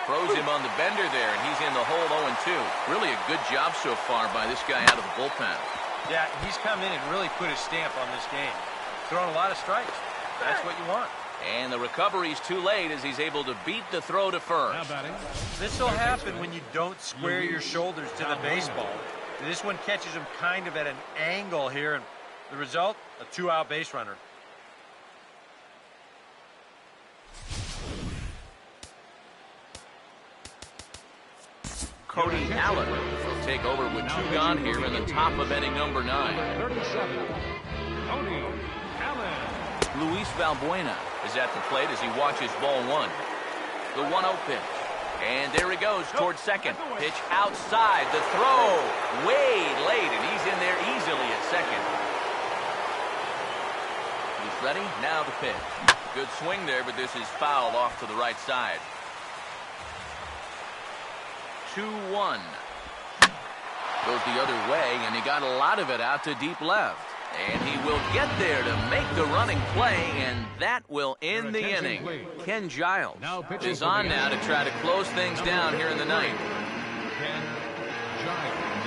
Throws him on the bender there, and he's in the hole 0-2. Really a good job so far by this guy out of the bullpen. Yeah, he's come in and really put his stamp on this game. Throwing a lot of strikes. That's what you want. And the recovery's too late as he's able to beat the throw to first. This will happen when you don't square your shoulders to the baseball. This one catches him kind of at an angle here, and the result, a 2-out base runner. Cody Allen will take over with 2 gone here in the top of inning number 9. 37, Cody Allen. Luis Valbuena is at the plate as he watches ball 1. The 1-0 pitch. And there he goes towards second. Pitch outside. The throw way late, and he's in there easily at second. He's ready. Now the pitch. Good swing there, but this is foul off to the right side. 2-1. Goes the other way, and he got a lot of it out to deep left. And he will get there to make the running play, and that will end the inning. Ken Giles is on now to try to close things down here in the ninth.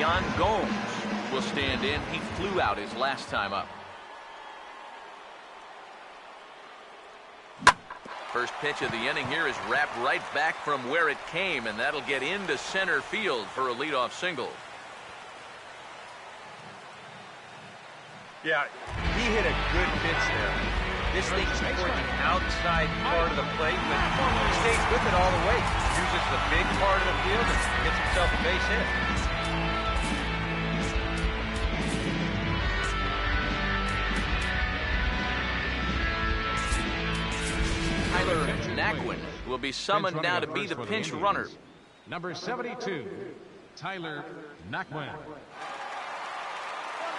Yan Gomes will stand in. He flew out his last time up. First pitch of the inning here is wrapped right back from where it came, and that'll get into center field for a leadoff single. Yeah, he hit a good pitch there. This thing's toward the outside part of the plate, but he stays with it all the way. Uses the big part of the field and gets himself a base hit. Tyler Naquin will be summoned now to be the pinch runner. Number 72, Tyler Naquin.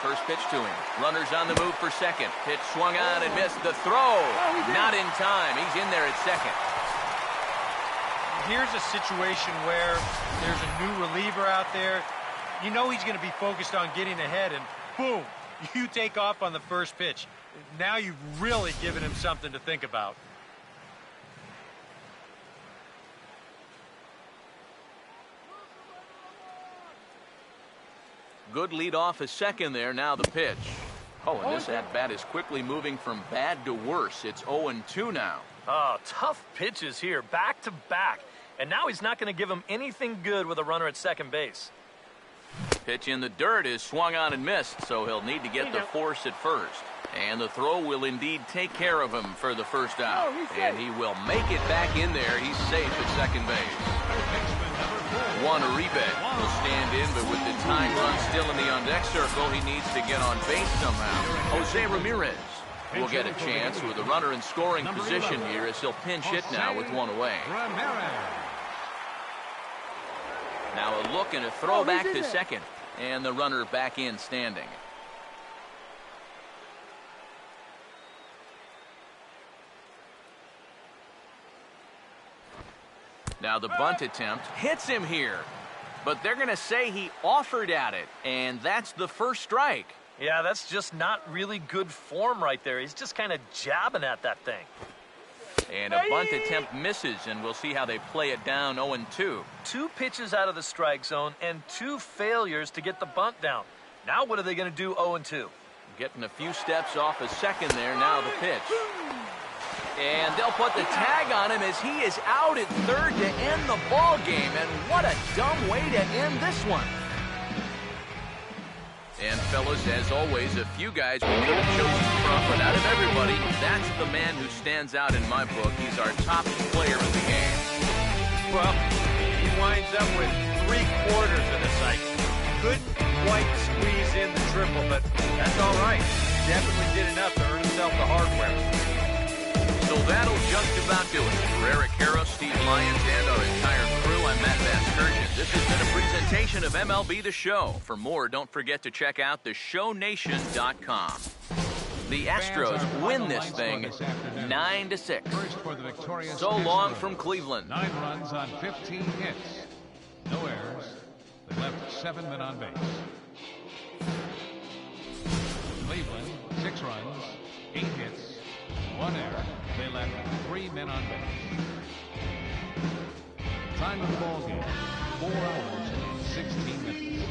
First pitch to him. Runners on the move for second. Pitch swung on and missed. The throw. Not in time. He's in there at second. Here's a situation where there's a new reliever out there. You know he's going to be focused on getting ahead, and boom, you take off on the first pitch. Now you've really given him something to think about. Good lead off his second there. Now the pitch. Oh, and this at-bat is quickly moving from bad to worse. It's 0-2 now. Oh, tough pitches here, back to back. And now he's not going to give him anything good with a runner at second base. Pitch in the dirt is swung on and missed, so he'll need to get the force at first. And the throw will indeed take care of him for the first out. And he will make it back in there. He's safe at second base. Juan Uribe will stand in, but with the time run still in the on-deck circle, he needs to get on base somehow. Jose Ramirez will get a chance with a runner in scoring position here as he'll pinch hit now with one away. Now a look and a throw back to second, and the runner back in standing. Now the bunt attempt hits him here, but they're going to say he offered at it, and that's the first strike. Yeah, that's just not really good form right there. He's just kind of jabbing at that thing. And a bunt attempt misses, and we'll see how they play it down 0-2. 2 pitches out of the strike zone and 2 failures to get the bunt down. Now what are they going to do 0-2? Getting a few steps off a second there, now the pitch. And they'll put the tag on him as he is out at third to end the ball game. And what a dumb way to end this one. And fellas, as always, a few guys we could have chosen from, but out of everybody, that's the man who stands out in my book. He's our top player in the game. Well, he winds up with 3/4 of the cycle. Couldn't quite squeeze in the triple, but that's all right. Definitely did enough to earn himself the hardware. So that'll just about do it. For Eric Harrow, Steve Lyons, and our entire crew, I'm Matt Vasgersian. This has been a presentation of MLB The Show. For more, don't forget to check out theshownation.com. The Astros win this thing 9-6. So long from Cleveland. 9 runs on 15 hits. No errors. They left 7 men on base. Cleveland, 6 runs, 8 hits, 1 error. They left 3 men on base. Time of the ball game, 4 hours and 16 minutes.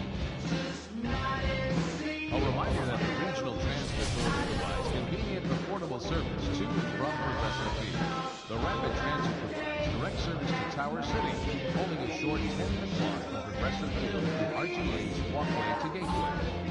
A reminder that the regional transfer authority provides convenient and affordable service to and from Progressive Field. The Rapid Transit provides direct service to Tower City, only a short 10-minute walk from Progressive Field to RTA's walkway to Gateway.